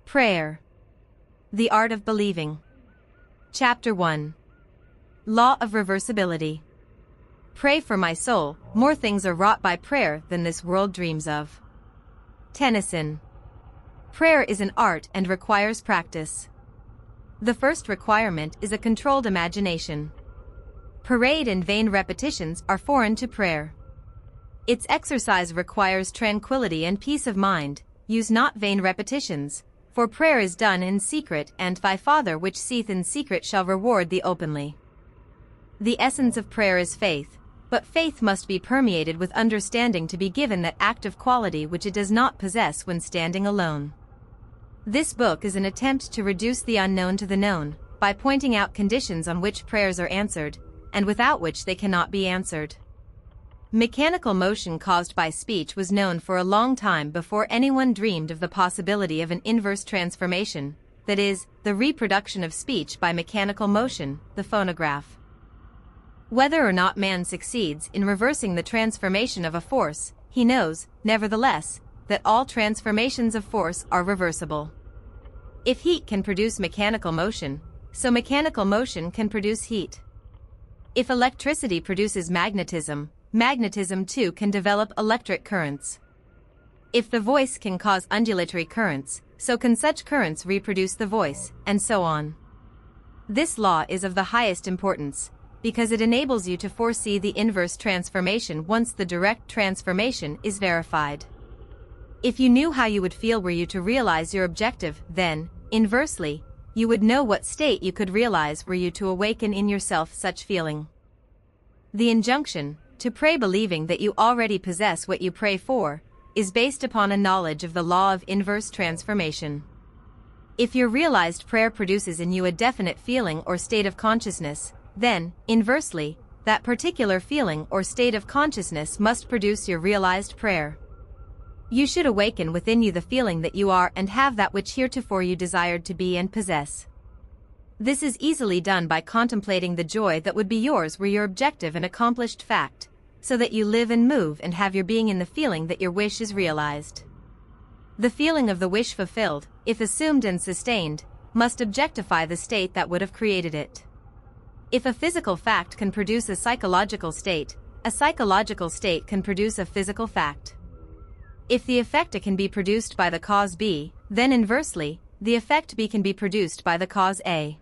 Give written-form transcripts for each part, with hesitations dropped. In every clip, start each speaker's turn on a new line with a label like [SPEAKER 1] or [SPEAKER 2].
[SPEAKER 1] Prayer. The Art of Believing. Chapter 1. Law of Reversibility. Pray for my soul, more things are wrought by prayer than this world dreams of. Tennyson. Prayer is an art and requires practice. The first requirement is a controlled imagination. Parade and vain repetitions are foreign to prayer. Its exercise requires tranquility and peace of mind. Use not vain repetitions, for prayer is done in secret, and thy Father which seeth in secret shall reward thee openly. The essence of prayer is faith, but faith must be permeated with understanding to be given that active quality which it does not possess when standing alone. This book is an attempt to reduce the unknown to the known, by pointing out conditions on which prayers are answered, and without which they cannot be answered. Mechanical motion caused by speech was known for a long time before anyone dreamed of the possibility of an inverse transformation, that is, the reproduction of speech by mechanical motion, the phonograph. Whether or not man succeeds in reversing the transformation of a force, he knows, nevertheless, that all transformations of force are reversible. If heat can produce mechanical motion, so mechanical motion can produce heat. If electricity produces magnetism, magnetism too can develop electric currents. If the voice can cause undulatory currents, so can such currents reproduce the voice, and so on. This law is of the highest importance, because it enables you to foresee the inverse transformation once the direct transformation is verified. If you knew how you would feel were you to realize your objective, then, inversely, you would know what state you could realize were you to awaken in yourself such feeling. The injunction, to pray believing that you already possess what you pray for, is based upon a knowledge of the law of inverse transformation. If your realized prayer produces in you a definite feeling or state of consciousness, then, inversely, that particular feeling or state of consciousness must produce your realized prayer. You should awaken within you the feeling that you are and have that which heretofore you desired to be and possess. This is easily done by contemplating the joy that would be yours were your objective an accomplished fact, so that you live and move and have your being in the feeling that your wish is realized. The feeling of the wish fulfilled, if assumed and sustained, must objectify the state that would have created it. If a physical fact can produce a psychological state can produce a physical fact. If the effect A can be produced by the cause B, then inversely, the effect B can be produced by the cause A.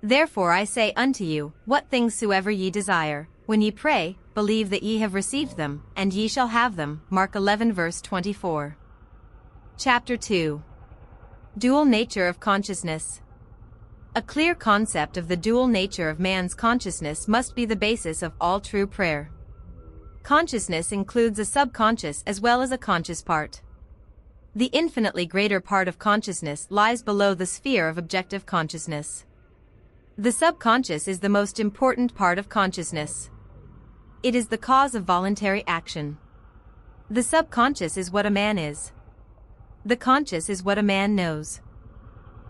[SPEAKER 1] Therefore I say unto you, what things soever ye desire, when ye pray, believe that ye have received them, and ye shall have them. Mark 11 verse 24. Chapter 2. Dual Nature of Consciousness. A clear concept of the dual nature of man's consciousness must be the basis of all true prayer. Consciousness includes a subconscious as well as a conscious part. The infinitely greater part of consciousness lies below the sphere of objective consciousness. The subconscious is the most important part of consciousness. It is the cause of voluntary action. The subconscious is what a man is. The conscious is what a man knows.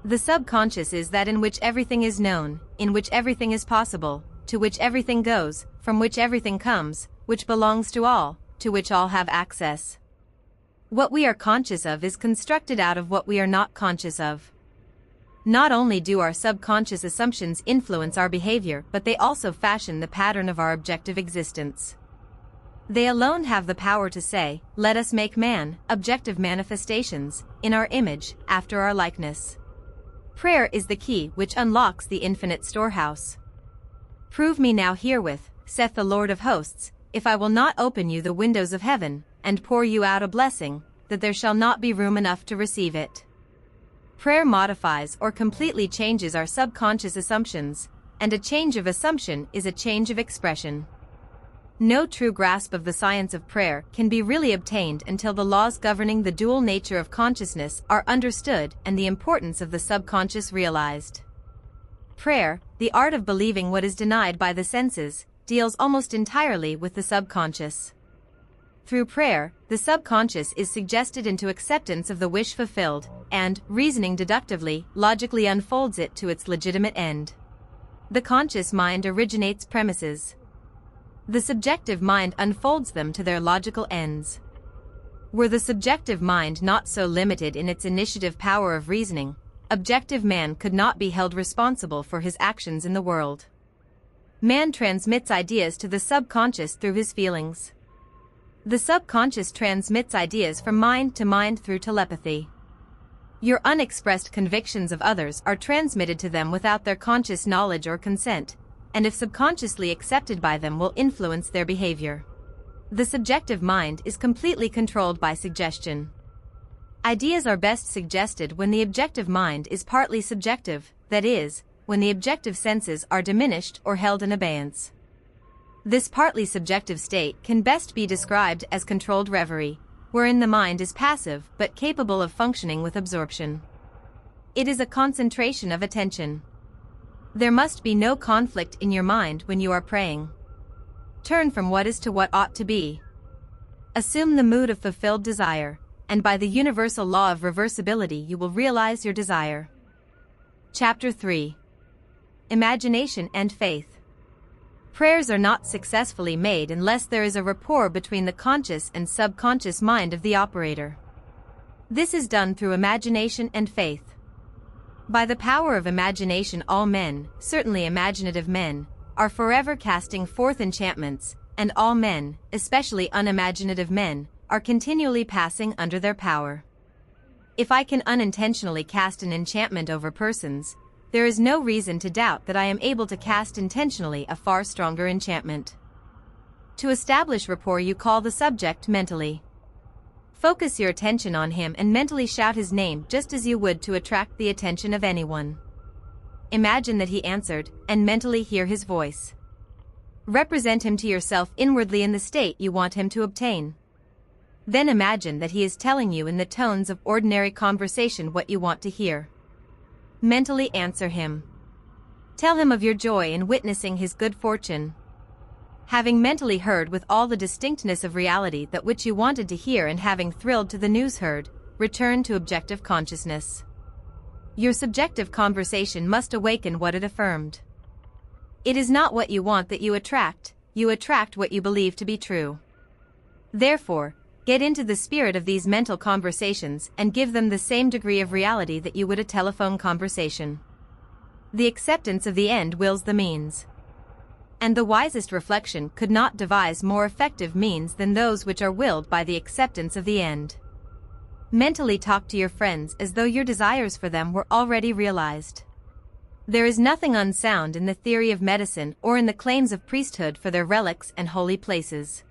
[SPEAKER 1] The subconscious is that in which everything is known, in which everything is possible, to which everything goes, from which everything comes, which belongs to all, to which all have access. What we are conscious of is constructed out of what we are not conscious of. Not only do our subconscious assumptions influence our behavior, but they also fashion the pattern of our objective existence. They alone have the power to say, let us make man, objective manifestations, in our image, after our likeness. Prayer is the key which unlocks the infinite storehouse. Prove me now herewith, saith the Lord of hosts, if I will not open you the windows of heaven, and pour you out a blessing, that there shall not be room enough to receive it. Prayer modifies or completely changes our subconscious assumptions, and a change of assumption is a change of expression. No true grasp of the science of prayer can be really obtained until the laws governing the dual nature of consciousness are understood and the importance of the subconscious realized. Prayer, the art of believing what is denied by the senses, deals almost entirely with the subconscious. Through prayer, the subconscious is suggested into acceptance of the wish fulfilled, and, reasoning deductively, logically unfolds it to its legitimate end. The conscious mind originates premises. The subjective mind unfolds them to their logical ends. Were the subjective mind not so limited in its initiative power of reasoning, objective man could not be held responsible for his actions in the world. Man transmits ideas to the subconscious through his feelings. The subconscious transmits ideas from mind to mind through telepathy. Your unexpressed convictions of others are transmitted to them without their conscious knowledge or consent, and if subconsciously accepted by them will influence their behavior. The subjective mind is completely controlled by suggestion. Ideas are best suggested when the objective mind is partly subjective, that is, when the objective senses are diminished or held in abeyance. This partly subjective state can best be described as controlled reverie, wherein the mind is passive but capable of functioning with absorption. It is a concentration of attention. There must be no conflict in your mind when you are praying. Turn from what is to what ought to be. Assume the mood of fulfilled desire, and by the universal law of reversibility you will realize your desire. Chapter 3. Imagination and Faith. Prayers are not successfully made unless there is a rapport between the conscious and subconscious mind of the operator. This is done through imagination and faith. By the power of imagination all men, certainly imaginative men, are forever casting forth enchantments, and all men, especially unimaginative men, are continually passing under their power. If I can unintentionally cast an enchantment over persons, there is no reason to doubt that I am able to cast intentionally a far stronger enchantment. To establish rapport you call the subject mentally. Focus your attention on him and mentally shout his name just as you would to attract the attention of anyone. Imagine that he answered, and mentally hear his voice. Represent him to yourself inwardly in the state you want him to obtain. Then imagine that he is telling you in the tones of ordinary conversation what you want to hear. Mentally answer him. Tell him of your joy in witnessing his good fortune. Having mentally heard with all the distinctness of reality that which you wanted to hear and having thrilled to the news heard, return to objective consciousness. Your subjective conversation must awaken what it affirmed. It is not what you want that you attract what you believe to be true. Therefore, get into the spirit of these mental conversations and give them the same degree of reality that you would a telephone conversation. The acceptance of the end wills the means. And the wisest reflection could not devise more effective means than those which are willed by the acceptance of the end. Mentally talk to your friends as though your desires for them were already realized. There is nothing unsound in the theory of medicine or in the claims of priesthood for their relics and holy places.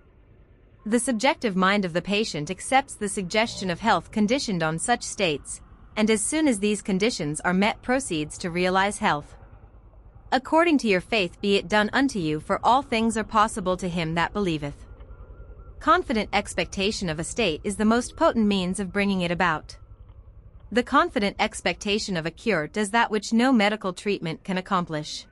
[SPEAKER 1] The subjective mind of the patient accepts the suggestion of health conditioned on such states, and as soon as these conditions are met proceeds to realize health. According to your faith be it done unto you, for all things are possible to him that believeth. Confident expectation of a state is the most potent means of bringing it about. The confident expectation of a cure does that which no medical treatment can accomplish.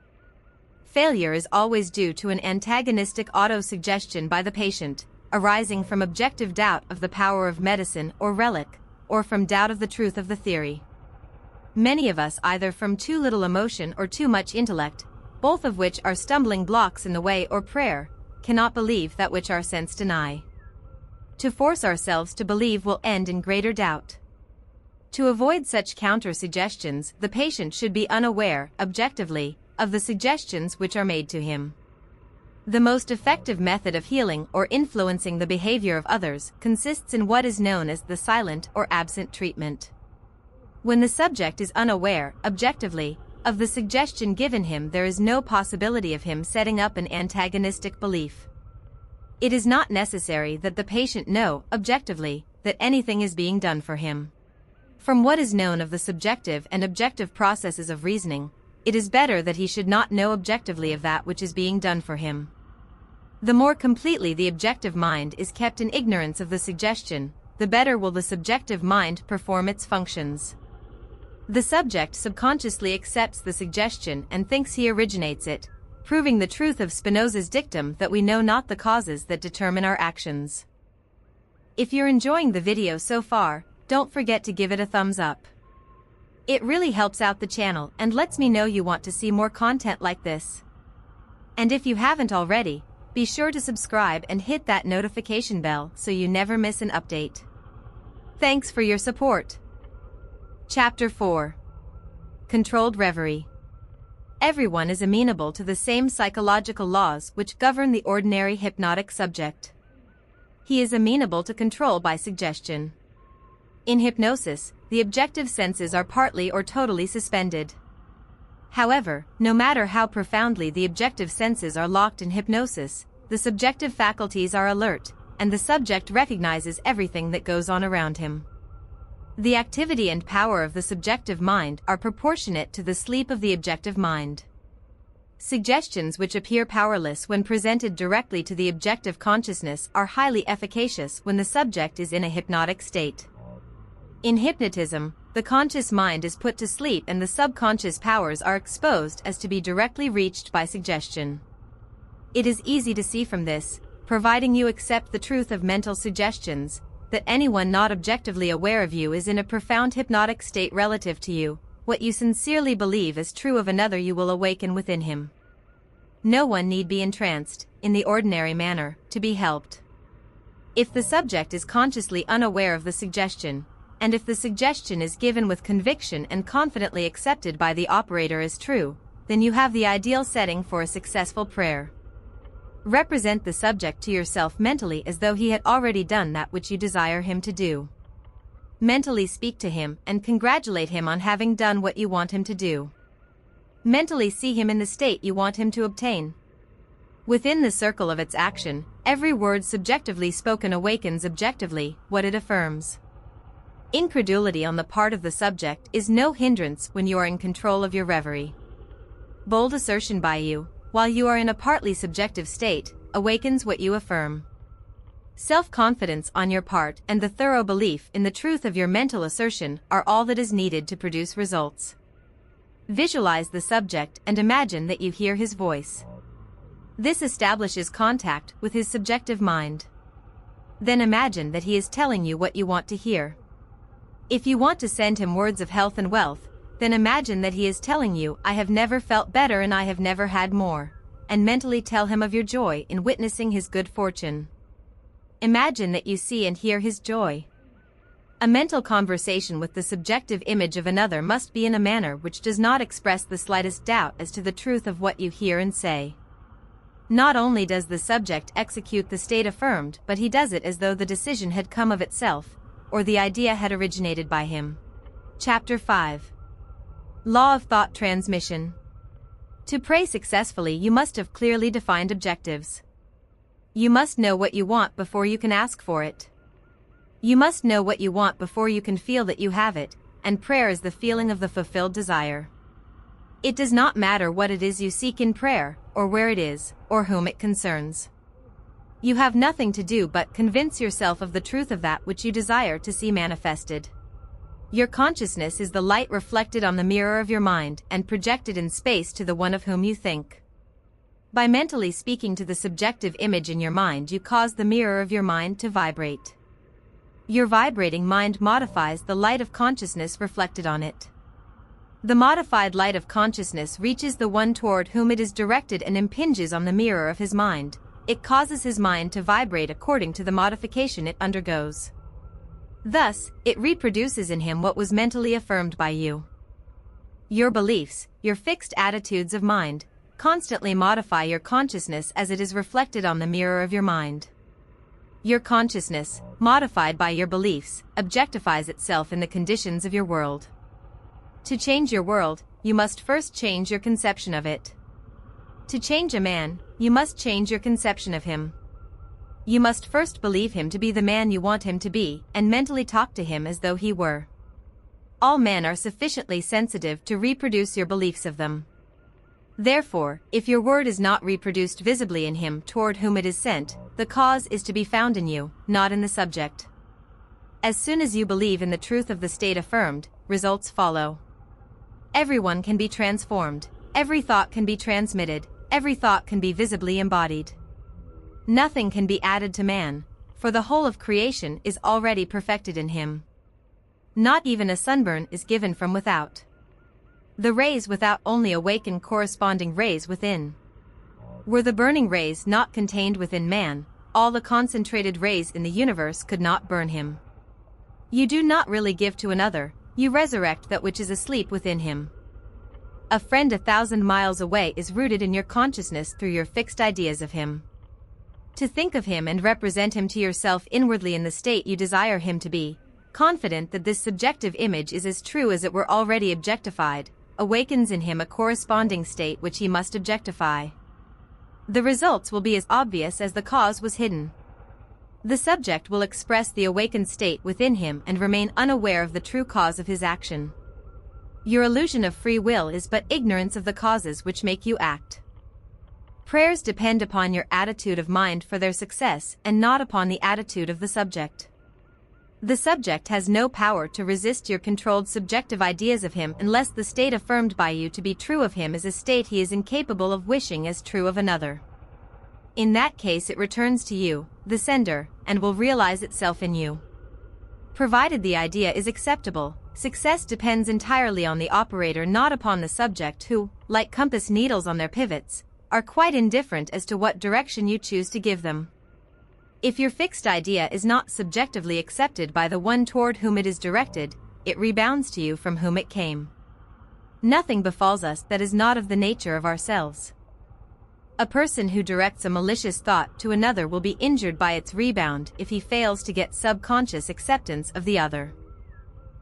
[SPEAKER 1] Failure is always due to an antagonistic auto-suggestion by the patient, arising from objective doubt of the power of medicine or relic, or from doubt of the truth of the theory. Many of us, either from too little emotion or too much intellect, both of which are stumbling blocks in the way or prayer, cannot believe that which our sense deny. To force ourselves to believe will end in greater doubt. To avoid such counter-suggestions, the patient should be unaware, objectively, of the suggestions which are made to him. The most effective method of healing or influencing the behavior of others consists in what is known as the silent or absent treatment. When the subject is unaware, objectively, of the suggestion given him, there is no possibility of him setting up an antagonistic belief. It is not necessary that the patient know, objectively, that anything is being done for him. From what is known of the subjective and objective processes of reasoning, it is better that he should not know objectively of that which is being done for him. The more completely the objective mind is kept in ignorance of the suggestion, the better will the subjective mind perform its functions. The subject subconsciously accepts the suggestion and thinks he originates it, proving the truth of Spinoza's dictum that we know not the causes that determine our actions. If you're enjoying the video so far, don't forget to give it a thumbs up. It really helps out the channel and lets me know you want to see more content like this. And if you haven't already, be sure to subscribe and hit that notification bell so you never miss an update. Thanks for your support. Chapter 4. Controlled Reverie. Everyone is amenable to the same psychological laws which govern the ordinary hypnotic subject. He is amenable to control by suggestion. In hypnosis, the objective senses are partly or totally suspended. However, no matter how profoundly the objective senses are locked in hypnosis, the subjective faculties are alert, and the subject recognizes everything that goes on around him. The activity and power of the subjective mind are proportionate to the sleep of the objective mind. Suggestions which appear powerless when presented directly to the objective consciousness are highly efficacious when the subject is in a hypnotic state. In hypnotism, the conscious mind is put to sleep and the subconscious powers are exposed as to be directly reached by suggestion. It is easy to see from this, providing you accept the truth of mental suggestions, that anyone not objectively aware of you is in a profound hypnotic state relative to you. What you sincerely believe is true of another you will awaken within him. No one need be entranced, in the ordinary manner, to be helped. If the subject is consciously unaware of the suggestion, and if the suggestion is given with conviction and confidently accepted by the operator as true, then you have the ideal setting for a successful prayer. Represent the subject to yourself mentally as though he had already done that which you desire him to do. Mentally speak to him and congratulate him on having done what you want him to do. Mentally see him in the state you want him to obtain. Within the circle of its action, every word subjectively spoken awakens objectively what it affirms. Incredulity on the part of the subject is no hindrance when you are in control of your reverie. Bold assertion by you, while you are in a partly subjective state, awakens what you affirm. Self-confidence on your part and the thorough belief in the truth of your mental assertion are all that is needed to produce results. Visualize the subject and imagine that you hear his voice. This establishes contact with his subjective mind. Then imagine that he is telling you what you want to hear. If you want to send him words of health and wealth, then imagine that he is telling you, "I have never felt better and I have never had more," and mentally tell him of your joy in witnessing his good fortune. Imagine that you see and hear his joy. A mental conversation with the subjective image of another must be in a manner which does not express the slightest doubt as to the truth of what you hear and say. Not only does the subject execute the state affirmed, but he does it as though the decision had come of itself, or the idea had originated by him. Chapter 5. Law of Thought Transmission. To pray successfully, you must have clearly defined objectives. You must know what you want before you can ask for it. You must know what you want before you can feel that you have it, and prayer is the feeling of the fulfilled desire. It does not matter what it is you seek in prayer, or where it is, or whom it concerns. You have nothing to do but convince yourself of the truth of that which you desire to see manifested. Your consciousness is the light reflected on the mirror of your mind and projected in space to the one of whom you think. By mentally speaking to the subjective image in your mind, you cause the mirror of your mind to vibrate. Your vibrating mind modifies the light of consciousness reflected on it. The modified light of consciousness reaches the one toward whom it is directed and impinges on the mirror of his mind. It causes his mind to vibrate according to the modification it undergoes. Thus, it reproduces in him what was mentally affirmed by you. Your beliefs, your fixed attitudes of mind, constantly modify your consciousness as it is reflected on the mirror of your mind. Your consciousness, modified by your beliefs, objectifies itself in the conditions of your world. To change your world, you must first change your conception of it. To change a man, you must change your conception of him. You must first believe him to be the man you want him to be, and mentally talk to him as though he were. All men are sufficiently sensitive to reproduce your beliefs of them. Therefore, if your word is not reproduced visibly in him toward whom it is sent, the cause is to be found in you, not in the subject. As soon as you believe in the truth of the state affirmed, results follow. Everyone can be transformed, every thought can be transmitted, every thought can be visibly embodied. Nothing can be added to man, for the whole of creation is already perfected in him. Not even a sunburn is given from without. The rays without only awaken corresponding rays within. Were the burning rays not contained within man, all the concentrated rays in the universe could not burn him. You do not really give to another, you resurrect that which is asleep within him. A friend 1,000 miles away is rooted in your consciousness through your fixed ideas of him. To think of him and represent him to yourself inwardly in the state you desire him to be, confident that this subjective image is as true as it were already objectified, awakens in him a corresponding state which he must objectify. The results will be as obvious as the cause was hidden. The subject will express the awakened state within him and remain unaware of the true cause of his action. Your illusion of free will is but ignorance of the causes which make you act. Prayers depend upon your attitude of mind for their success and not upon the attitude of the subject. The subject has no power to resist your controlled subjective ideas of him unless the state affirmed by you to be true of him is a state he is incapable of wishing as true of another. In that case it returns to you, the sender, and will realize itself in you. Provided the idea is acceptable, success depends entirely on the operator, not upon the subject who, like compass needles on their pivots, are quite indifferent as to what direction you choose to give them. If your fixed idea is not subjectively accepted by the one toward whom it is directed, it rebounds to you from whom it came. Nothing befalls us that is not of the nature of ourselves. A person who directs a malicious thought to another will be injured by its rebound if he fails to get subconscious acceptance of the other.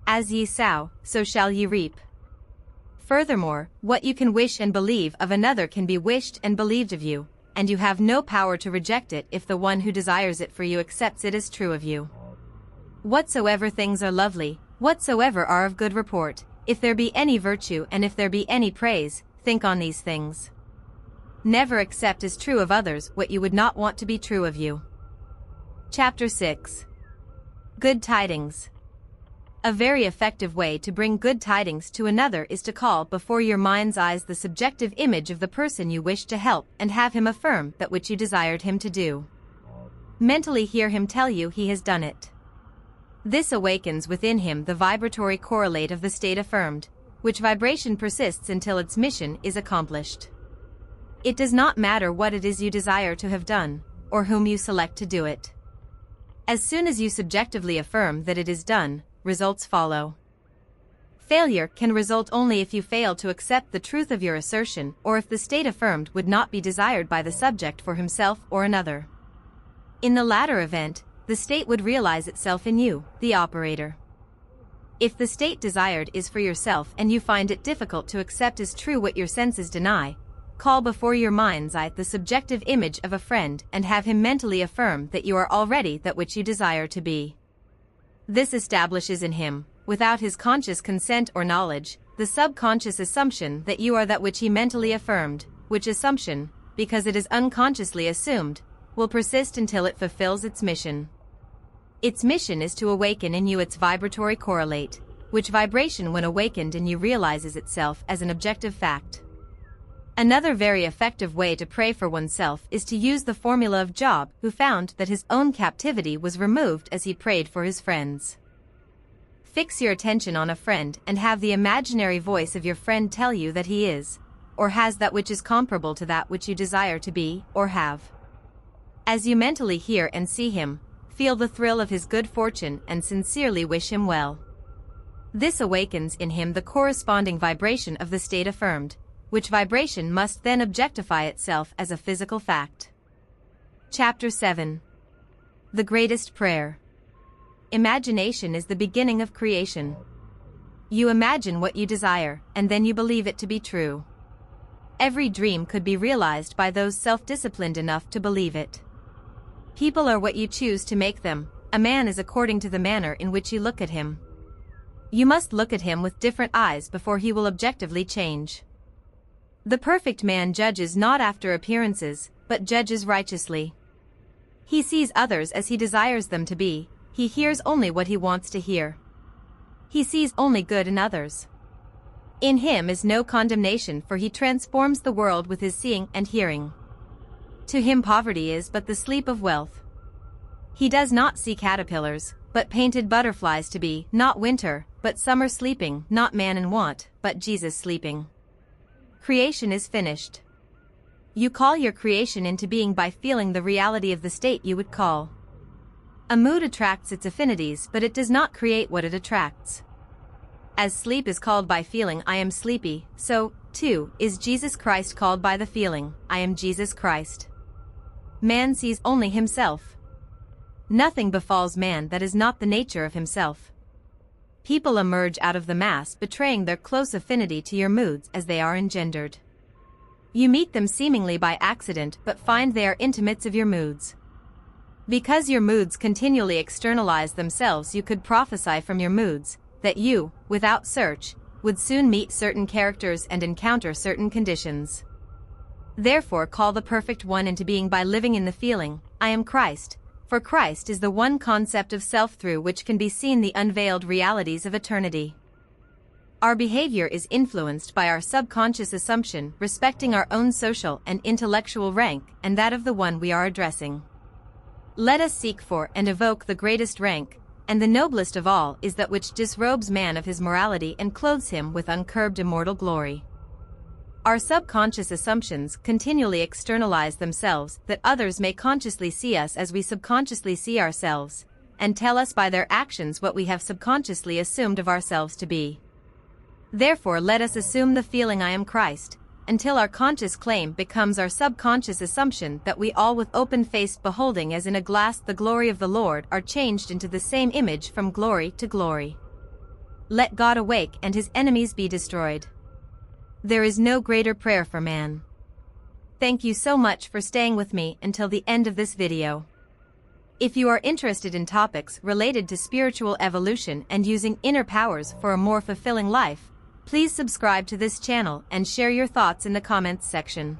[SPEAKER 1] As ye sow, so shall ye reap. Furthermore, what you can wish and believe of another can be wished and believed of you, and you have no power to reject it if the one who desires it for you accepts it as true of you. Whatsoever things are lovely, whatsoever are of good report, if there be any virtue and if there be any praise, think on these things. Never accept as true of others what you would not want to be true of you. Chapter 6. Good Tidings. A very effective way to bring good tidings to another is to call before your mind's eyes the subjective image of the person you wish to help and have him affirm that which you desired him to do. Mentally hear him tell you he has done it. This awakens within him the vibratory correlate of the state affirmed, which vibration persists until its mission is accomplished. It does not matter what it is you desire to have done, or whom you select to do it. As soon as you subjectively affirm that it is done, results follow. Failure can result only if you fail to accept the truth of your assertion or if the state affirmed would not be desired by the subject for himself or another. In the latter event, the state would realize itself in you, the operator. If the state desired is for yourself and you find it difficult to accept as true what your senses deny, call before your mind's eye the subjective image of a friend and have him mentally affirm that you are already that which you desire to be. This establishes in him, without his conscious consent or knowledge, the subconscious assumption that you are that which he mentally affirmed, which assumption, because it is unconsciously assumed, will persist until it fulfills its mission. Its mission is to awaken in you its vibratory correlate, which vibration when awakened in you realizes itself as an objective fact. Another very effective way to pray for oneself is to use the formula of Job, who found that his own captivity was removed as he prayed for his friends. Fix your attention on a friend and have the imaginary voice of your friend tell you that he is, or has that which is comparable to that which you desire to be, or have. As you mentally hear and see him, feel the thrill of his good fortune and sincerely wish him well. This awakens in him the corresponding vibration of the state affirmed, which vibration must then objectify itself as a physical fact. Chapter 7. The Greatest Prayer. Imagination is the beginning of creation. You imagine what you desire, and then you believe it to be true. Every dream could be realized by those self-disciplined enough to believe it. People are what you choose to make them, a man is according to the manner in which you look at him. You must look at him with different eyes before he will objectively change. The perfect man judges not after appearances, but judges righteously. He sees others as he desires them to be, he hears only what he wants to hear. He sees only good in others. In him is no condemnation, for he transforms the world with his seeing and hearing. To him poverty is but the sleep of wealth. He does not see caterpillars, but painted butterflies to be, not winter, but summer sleeping, not man in want, but Jesus sleeping. Creation is finished. You call your creation into being by feeling the reality of the state you would call. A mood attracts its affinities, but it does not create what it attracts. As sleep is called by feeling, I am sleepy, so, too, is Jesus Christ called by the feeling, I am Jesus Christ. Man sees only himself. Nothing befalls man that is not the nature of himself. People emerge out of the mass, betraying their close affinity to your moods as they are engendered. You meet them seemingly by accident but find they are intimates of your moods. Because your moods continually externalize themselves, you could prophesy from your moods that you, without search, would soon meet certain characters and encounter certain conditions. Therefore call the perfect one into being by living in the feeling, I am Christ, for Christ is the one concept of self through which can be seen the unveiled realities of eternity. Our behavior is influenced by our subconscious assumption respecting our own social and intellectual rank and that of the one we are addressing. Let us seek for and evoke the greatest rank, and the noblest of all is that which disrobes man of his morality and clothes him with uncurbed immortal glory. Our subconscious assumptions continually externalize themselves that others may consciously see us as we subconsciously see ourselves, and tell us by their actions what we have subconsciously assumed of ourselves to be. Therefore let us assume the feeling I am Christ, until our conscious claim becomes our subconscious assumption that we all with open-faced beholding as in a glass the glory of the Lord are changed into the same image from glory to glory. Let God awake and his enemies be destroyed. There is no greater prayer for man. Thank you so much for staying with me until the end of this video. If you are interested in topics related to spiritual evolution and using inner powers for a more fulfilling life, please subscribe to this channel and share your thoughts in the comments section.